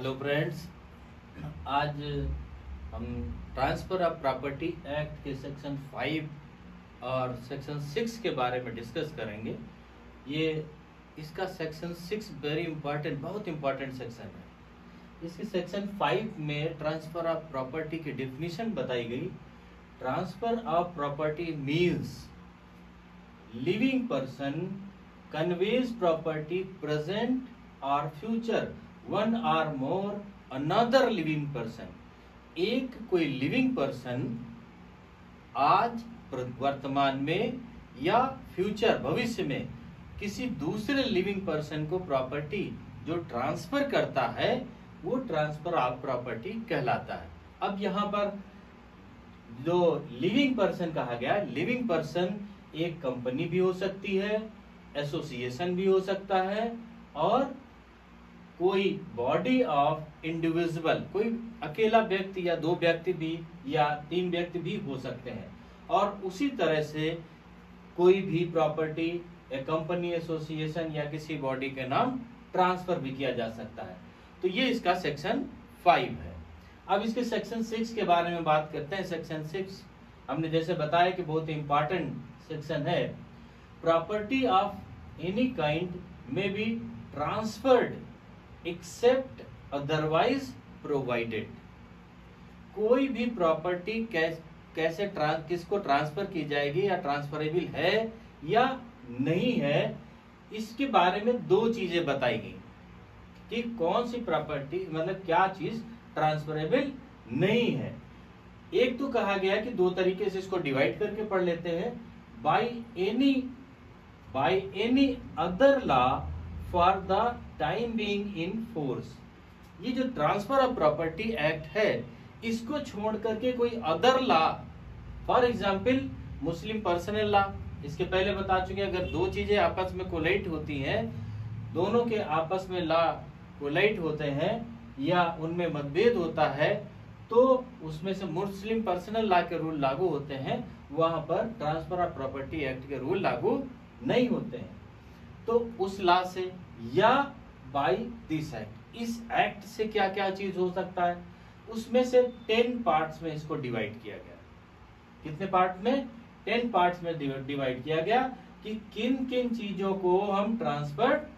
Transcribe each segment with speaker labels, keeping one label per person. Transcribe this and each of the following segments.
Speaker 1: Hello friends, आज हम transfer of property act के सेक्शन 5 और सेक्शन 6 के बारे में डिस्कस करेंगे। ये इसका सेक्शन 6 वेरी इंपॉर्टेंट, बहुत इंपॉर्टेंट सेक्शन है। इसके सेक्शन 5 में ट्रांसफर ऑफ प्रॉपर्टी की डेफिनेशन बताई गई। Transfer of property means living person conveys property present और future one or more another living person. एक कोई लिविंग पर्सन आज वर्तमान में या फ्यूचर भविष्य में किसी दूसरे लिविंग पर्सन को प्रॉपर्टी जो ट्रांसफर करता है वो ट्रांसफर ऑफ प्रॉपर्टी कहलाता है। अब यहाँ पर जो लिविंग पर्सन कहा गया, लिविंग पर्सन एक कंपनी भी हो सकती है, एसोसिएशन भी हो सकता है, और कोई बॉडी ऑफ इंडिविजुअल, कोई अकेला व्यक्ति या दो व्यक्ति भी या तीन व्यक्ति भी हो सकते हैं। और उसी तरह से कोई भी प्रॉपर्टी एक कंपनी, एसोसिएशन या किसी बॉडी के नाम ट्रांसफर भी किया जा सकता है। तो ये इसका सेक्शन 5 है। अब इसके सेक्शन 6 के बारे में बात करते हैं। सेक्शन 6 हमने जैसे बताया कि बहुत इंपॉर्टेंट सेक्शन है। Property of any kind may be transferred except otherwise provided. कोई भी प्रॉपर्टी कैसे किसको ट्रांसफर की जाएगी या ट्रांसफरेबल है या नहीं है, इसके बारे में दो चीजें बताई गई कि कौन सी प्रॉपर्टी मतलब क्या चीज ट्रांसफरेबल नहीं है। एक तो कहा गया कि दो तरीके से इसको डिवाइड करके पढ़ लेते हैं। By any other law for the time being in force. ये जो ट्रांसफर ऑफ प्रॉपर्टी एक्ट है इसको छोड़ करके कोई other law, for example Muslim personal law, इसके पहले बता चुके, अगर दो चीजें आपस में कोलाइट होती हैं, दोनों के आपस में लॉ कोलाइट होते हैं या उनमें मतभेद होता है, तो उसमें से मुस्लिम पर्सनल लॉ के रूल लागू होते हैं, वहां पर ट्रांसफर ऑफ प्रॉपर्टी एक्ट के रूल लागू नहीं होते हैं। तो उस लॉ से या बाय दिस एक्ट, इस एक्ट से क्या क्या चीज हो सकता है, उसमें से 10 पार्ट्स में इसको डिवाइड किया गया। कितने पार्ट में? 10 पार्ट्स में डिवाइड किया गया कि किन किन चीजों को हम ट्रांसफर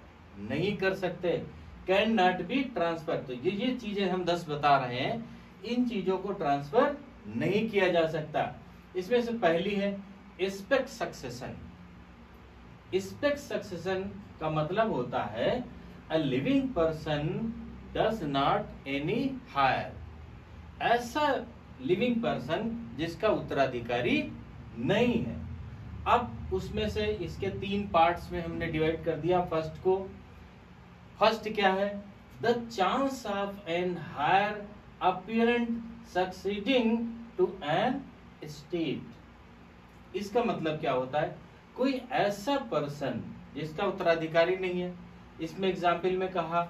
Speaker 1: नहीं कर सकते, कैन नॉट बी ट्रांसफर। तो ये चीजें हम 10 बता रहे हैं, इन चीजों को ट्रांसफर नहीं किया जा सकता। इसमें से पहली है एस्पेक्ट सक्सेशन। एस्पेक्ट सक्सेशन का मतलब होता है a living person does not any heir. ऐसा लिविंग पर्सन जिसका उत्तराधिकारी नहीं है। अब उसमें से इसके 3 पार्ट्स में हमने डिवाइड कर दिया। फर्स्ट को, फर्स्ट क्या है? The chance of an heir apparent succeeding to an estate. इसका मतलब क्या होता है? कोई ऐसा पर्सन जिसका उत्तराधिकारी नहीं है। इसमें एग्जाम्पल में कहा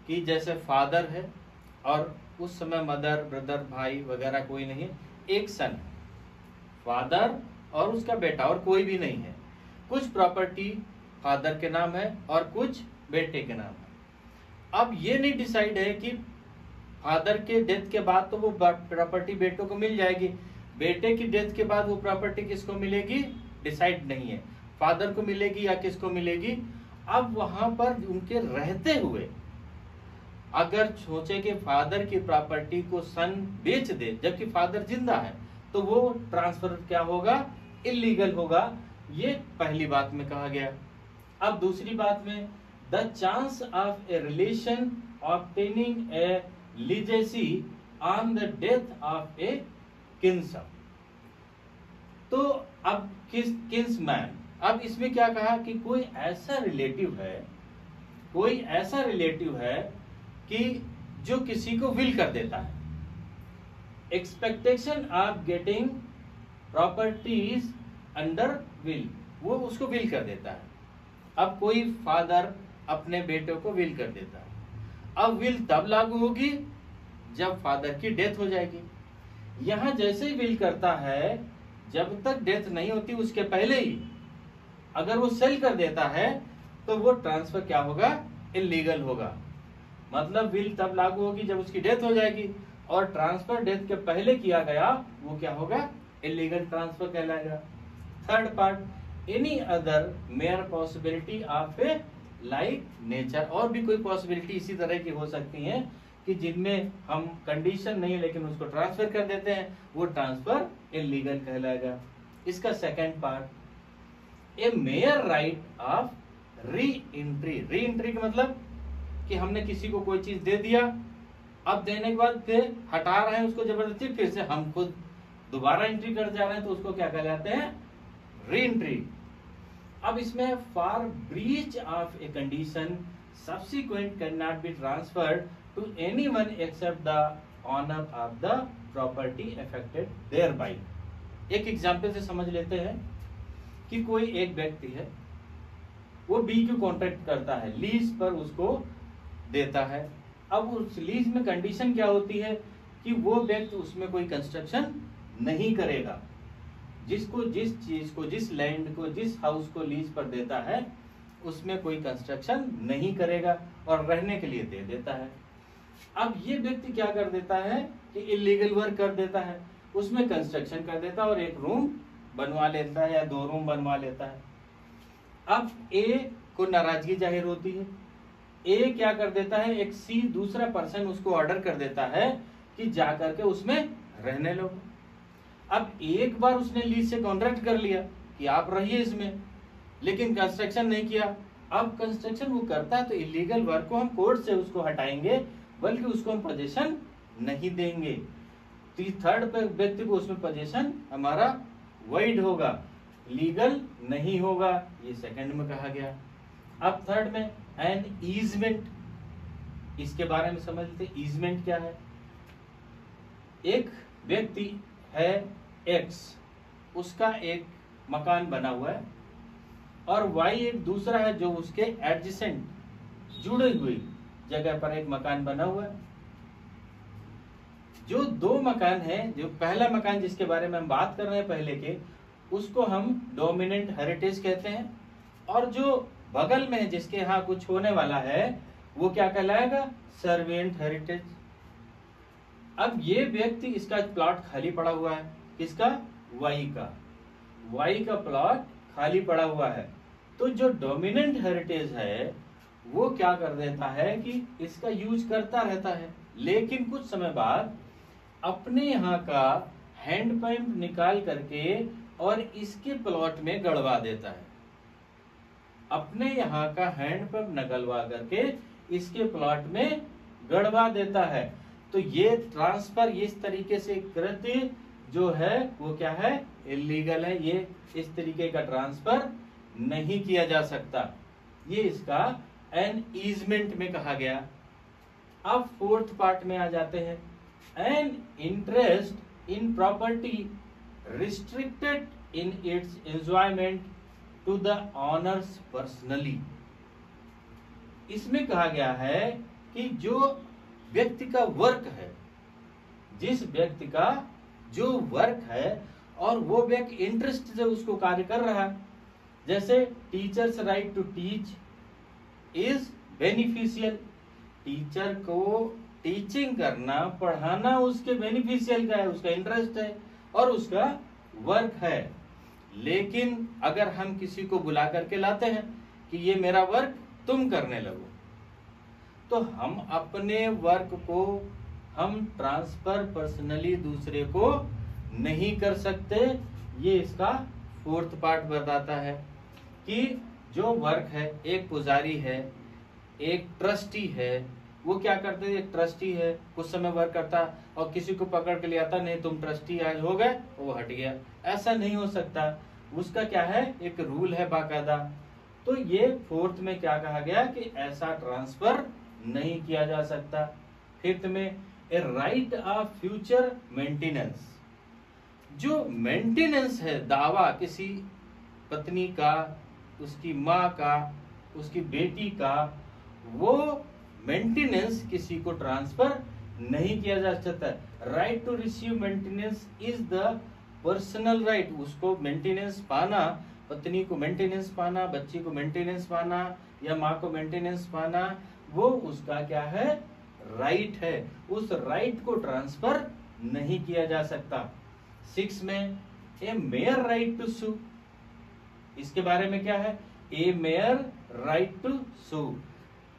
Speaker 1: कि जैसे फादर है और उस समय मदर, ब्रदर, भाई वगैरह कोई नहीं है, एक सन, फादर और उसका बेटा और कोई भी नहीं है। कुछ प्रॉपर्टी फादर के नाम है और कुछ बेटे के नाम है। अब ये नहीं डिसाइड है कि फादर के डेथ के बाद तो वो प्रॉपर्टी बेटों को मिल जाएगी, बेटे की डेथ के बाद वो प्रॉपर्टी किसको मिलेगी डिसाइड नहीं है, फादर को मिलेगी या किसको मिलेगी। अब वहां पर उनके रहते हुए अगर सोचे कि फादर की प्रॉपर्टी को सन बेच दे जबकि फादर जिंदा है, तो वो ट्रांसफर क्या होगा? इलीगल होगा। ये पहली बात में कहा गया। अब दूसरी बात में the chance of a relation obtaining a legacy on the death of a kinsman. तो अब किन्समैन, अब इसमें क्या कहा कि कोई ऐसा रिलेटिव है, कोई ऐसा रिलेटिव है कि जो किसी को विल कर देता है। Expectation of getting properties under will, वो उसको विल कर देता है। अब कोई फादर अपने बेटे को विल कर देता है। अब विल तब लागू होगी जब फादर की डेथ हो जाएगी। यहां जैसे ही विल करता है, जब तक डेथ नहीं होती उसके पहले ही अगर वो सेल कर देता है तो वो ट्रांसफर क्या होगा? इलीगल होगा। मतलब विल तब लागू होगी जब उसकी डेथ हो जाएगी, और ट्रांसफर डेथ के पहले किया गया वो क्या होगा, इलीगल ट्रांसफर कहलाएगा। Third part, any other mayor possibility of A like nature, और भी कोई पॉसिबिलिटी इसी तरह की हो सकती है कि जिनमें हम कंडीशन नहीं लेकिन उसको ट्रांसफर कर देते हैं, वो ट्रांसफर इलीगल कहलाएगा। इसका second part, A mayor right of re entry. Re entry का मतलब कि हमने किसी को कोई चीज दे दिया, अब देने के बाद फिर हटा रहे हैं उसको जबरदस्ती, फिर से हम खुद दोबारा एंट्री कर जा रहे हैं, तो उसको क्या कहलाते हैं, री एंट्री। अब इसमें for breach of a condition subsequent can not be transferred to anyone except the owner of the property affected thereby. एक एग्जांपल से समझ लेते हैं कि कोई एक व्यक्ति है, वो बी को कॉन्ट्रैक्ट करता है, लीज पर उसको देता है। अब उस लीज में कंडीशन क्या होती है कि वो व्यक्ति उसमें कोई कंस्ट्रक्शन नहीं करेगा। जिसको जिस चीज को, जिस लैंड को, जिस हाउस को लीज पर देता है उसमें कोई कंस्ट्रक्शन नहीं करेगा और रहने के लिए दे देता है। अब ये व्यक्ति क्या कर देता है कि इलीगल वर्क कर देता है, उसमें कंस्ट्रक्शन कर देता है और एक रूम बनवा लेता है या 2 रूम बनवा लेता है। अब ए को नाराजगी जाहिर होती है, ए क्या कर देता है, एक सी दूसरा पर्सन उसको ऑर्डर कर देता है कि जा करके उसमें रहने लो। अब एक बार उसने लीज से कॉन्ट्रैक्ट कर लिया कि आप रहिए इसमें, लेकिन कंस्ट्रक्शन नहीं किया। अब कंस्ट्रक्शन वो करता है तो इलीगल वर्क को हम कोर्ट से उसको हटाएंगे, बल्कि उसको हम पोजीशन नहीं देंगे। तो थर्ड व्यक्ति को उसमें पोजीशन हमारा वैलिड होगा, लीगल नहीं होगा, ये सेकंड में कहा गया। अब थर्ड में एन ईजमेंट, इसके बारे में समझ लेते। ईजमेंट क्या है, एक व्यक्ति है एक्स, उसका एक मकान बना हुआ है और वाई एक दूसरा है जो उसके एडजेसेंट जुड़े हुई जगह पर एक मकान बना हुआ है। जो 2 मकान है, जो पहला मकान जिसके बारे में हम बात कर रहे हैं पहले के, उसको हम डोमिनेंट हेरिटेज कहते हैं, और जो बगल में है जिसके यहाँ कुछ होने वाला है वो क्या कहलाएगा, सर्वेंट हेरिटेज। अब ये व्यक्ति, इसका प्लॉट खाली पड़ा हुआ है, किसका, वाई का, वाई का प्लॉट खाली पड़ा हुआ है। तो जो डोमिनेंट हेरिटेज है वो क्या कर देता है कि इसका यूज करता रहता है, लेकिन कुछ समय बाद अपने यहाँ का हैंडपंप निकाल करके और इसके प्लॉट में गड़वा देता है। अपने यहाँ का हैंडपंप निकलवा करके इसके प्लॉट में गड़वा देता है। तो ये ट्रांसफर इस तरीके से कृत्य जो है वो क्या है, इलीगल है। ये इस तरीके का ट्रांसफर नहीं किया जा सकता, ये इसका एन ईजमेंट में कहा गया। अब फोर्थ पार्ट में आ जाते हैं, an interest in property restricted in its enjoyment to the owners personally. इसमें कहा गया है कि जो व्यक्ति का वर्क है, जिस व्यक्ति का जो वर्क है और वो व्यक्ति इंटरेस्ट से उसको कार्य कर रहा है, जैसे teachers right to teach is beneficial. Teacher को टीचिंग करना, पढ़ाना उसके बेनिफिशियल का है, उसका इंटरेस्ट है और उसका वर्क है। लेकिन अगर हम किसी को बुला करके लाते हैं कि ये मेरा वर्क तुम करने लगो, तो हम अपने वर्क को हम ट्रांसफर पर्सनली दूसरे को नहीं कर सकते। ये इसका फोर्थ पार्ट बताता है कि जो वर्क है, एक पुजारी है, एक ट्रस्टी है, वो क्या करते हैं, एक ट्रस्टी है कुछ समय वर्क करता और किसी को पकड़ के ले आता, नहीं तुम ट्रस्टी आज हो गए, वो हट गया। ऐसा नहीं हो सकता, उसका क्या है, एक रूल है बाकायदा। तो ये फोर्थ में क्या कहा गया कि ऐसा ट्रांसफर नहीं किया जा सकता। फिफ्थ में ए राइट ऑफ फ्यूचर मेंटेनेंस। जो मेंटेनेंस है, दावा किसी पत्नी का, उसकी माँ का, उसकी बेटी का, वो मेंटेनेंस किसी को ट्रांसफर नहीं किया जा सकता। Right to receive maintenance is the personal right. उसको मेंटेनेंस पाना, पत्नी को मेंटेनेंस पाना, बच्ची को मेंटेनेंस पाना या माँ को मेंटेनेंस पाना, वो उसका क्या है, राइट है उस राइट को ट्रांसफर नहीं किया जा सकता। 6 में ए मेयर राइट टू सू, इसके बारे में क्या है, ए मेयर राइट टू सू,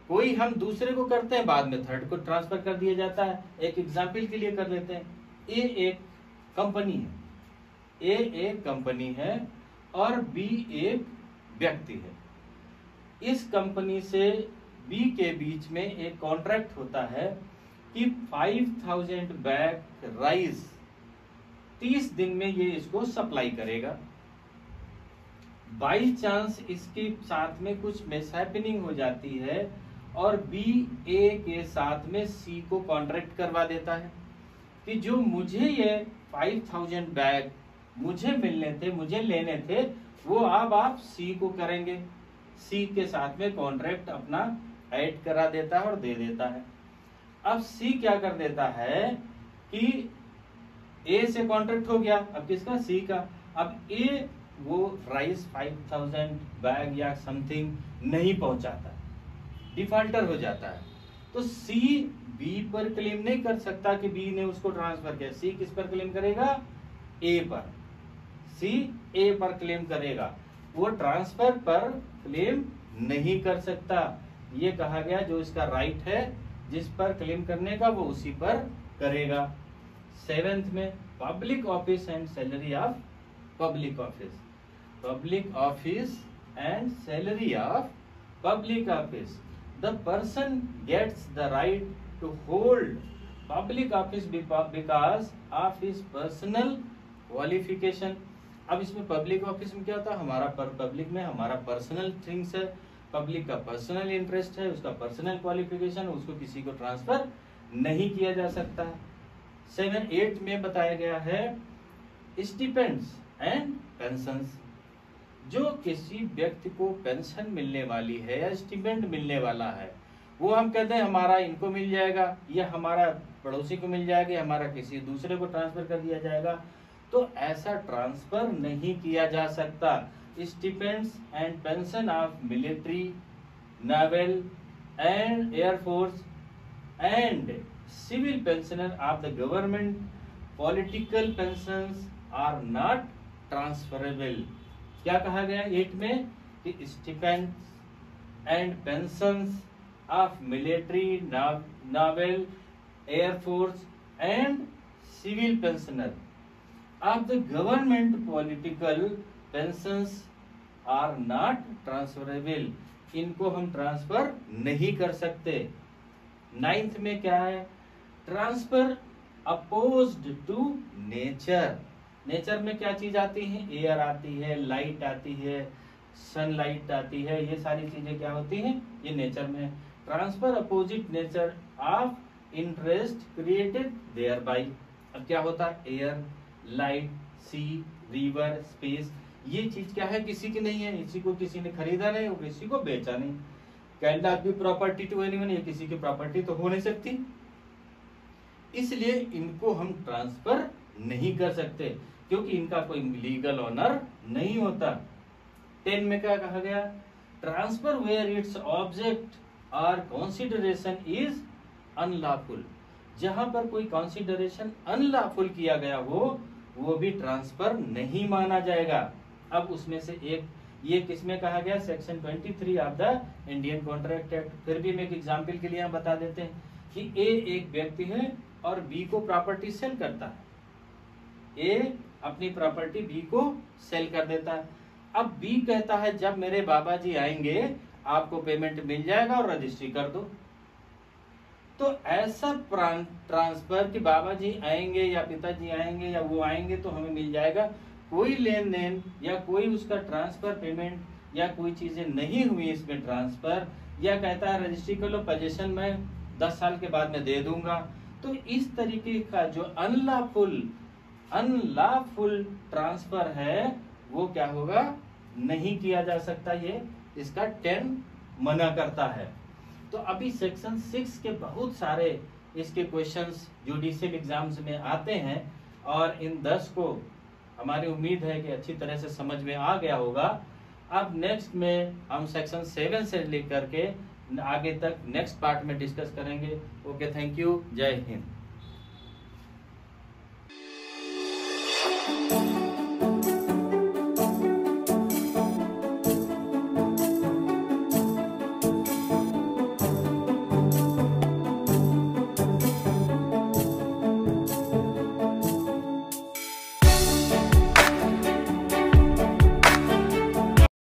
Speaker 1: कोई हम दूसरे को करते हैं बाद में थर्ड को ट्रांसफर कर दिया जाता है। एक एग्जाम्पल के लिए कर लेते हैं, ए एक कंपनी है, ए एक कंपनी है और बी एक व्यक्ति है। इस कंपनी से बी के बीच में एक कॉन्ट्रैक्ट होता है कि 5000 बैग राइस 30 दिन में ये इसको सप्लाई करेगा। बाई चांस इसके साथ में कुछ मिसहैपनिंग हो जाती है और बी ए के साथ में सी को कॉन्ट्रैक्ट करवा देता है कि जो मुझे ये 5000 बैग मुझे मिलने थे, मुझे लेने थे, वो अब आप सी को करेंगे। सी के साथ में कॉन्ट्रैक्ट अपना ऐड करा देता है और दे देता है। अब सी क्या कर देता है कि ए से कॉन्ट्रैक्ट हो गया, अब किसका, सी का। अब ए वो राइस 5000 बैग या समथिंग नहीं पहुंचाता, डिफॉल्टर हो जाता है, तो सी बी पर क्लेम नहीं कर सकता कि बी ने उसको ट्रांसफर किया। सी किस पर क्लेम करेगा, ए पर। सी ए पर क्लेम करेगा, वो ट्रांसफर पर क्लेम नहीं कर सकता। ये कहा गया जो इसका राइट है जिस पर क्लेम करने का वो उसी पर करेगा। 7th में public office and salary of public office, public office and salary of public office, the person gets the right to hold public office because of his personal qualification. अब इसमें पब्लिक ऑफिस में क्या होता है, हमारा public में हमारा personal things है, पब्लिक का पर्सनल इंटरेस्ट है, उसका पर्सनल क्वालिफिकेशन, उसको किसी को ट्रांसफर नहीं किया जा सकता है। 7, 8 में बताया गया है स्टिपेंड्स एंड पेंशंस, जो किसी व्यक्ति को पेंशन मिलने वाली है या स्टिपेंड मिलने वाला है, वो हम कहते हैं हमारा इनको मिल जाएगा, या हमारा पड़ोसी को मिल जाएगा, हमारा किसी दूसरे को ट्रांसफर कर दिया जाएगा, तो ऐसा ट्रांसफर नहीं किया जा सकता। Stipends and pension of military, naval and air force and civil pensioner of the government political pensions are not transferable. क्या कहा गया 8 में कि stipends and pensions of military, naval, air force and civil pensioner of the government political pensions are not transferable, इनको हम transfer नहीं कर सकते। 9th में क्या है, transfer opposed to nature. Nature में क्या चीज आती है, एयर आती है, लाइट आती है, सनलाइट आती है, ये सारी चीजें क्या होती हैं, ये नेचर में। Transfer opposite nature of interest created their by. अब क्या होता है, एयर, लाइट, सी, रिवर, स्पेस, ये चीज क्या है, किसी की नहीं है, इसी को किसी ने खरीदा नहीं और किसी को बेचा नहीं। Can not be property to anyone, ये किसी की प्रॉपर्टी तो हो नहीं सकती, इसलिए इनको हम ट्रांसफर नहीं कर सकते क्योंकि इनका कोई लीगल ऑनर नहीं होता। 10 में क्या कहा गया, ट्रांसफर वेयर इट्स ऑब्जेक्ट और कंसीडरेशन इज अनलॉफुल, जहां पर कोई कंसीडरेशन अनलॉफुल किया गया हो वो भी ट्रांसफर नहीं माना जाएगा। अब उसमें से एक ये किसमें कहा गया, section 23 of the Indian contract act. फिर भी हम एक एग्जाम्पल के लिए हम बता देते हैं कि ए एक व्यक्ति है और बी को प्रॉपर्टी सेल करता है। ए अपनी प्रॉपर्टी बी को सेल कर देता है। अब बी कहता है जब मेरे बाबा जी आएंगे आपको पेमेंट मिल जाएगा और रजिस्ट्री कर दो। तो ऐसा ट्रांसफर कि बाबा जी आएंगे या पिताजी आएंगे या वो आएंगे तो हमें मिल जाएगा, कोई लेन देन या कोई उसका ट्रांसफर पेमेंट या कोई चीजें नहीं हुई इसमें ट्रांसफर, या कहता है रजिस्ट्री कर लो, पोजीशन में 10 साल के बाद में दे दूंगा। तो इस तरीके का जो अनलॉफुल ट्रांसफर है वो क्या होगा, नहीं किया जा सकता, ये इसका 10 मना करता है। तो अभी सेक्शन 6 के बहुत सारे इसके क्वेश्चंस जुडिशियल एग्जाम्स में आते हैं और इन 10 को हमारी उम्मीद है कि अच्छी तरह से समझ में आ गया होगा। अब नेक्स्ट में हम सेक्शन 7 से लेकर के आगे तक नेक्स्ट पार्ट में डिस्कस करेंगे। ओके, थैंक यू, जय हिंद।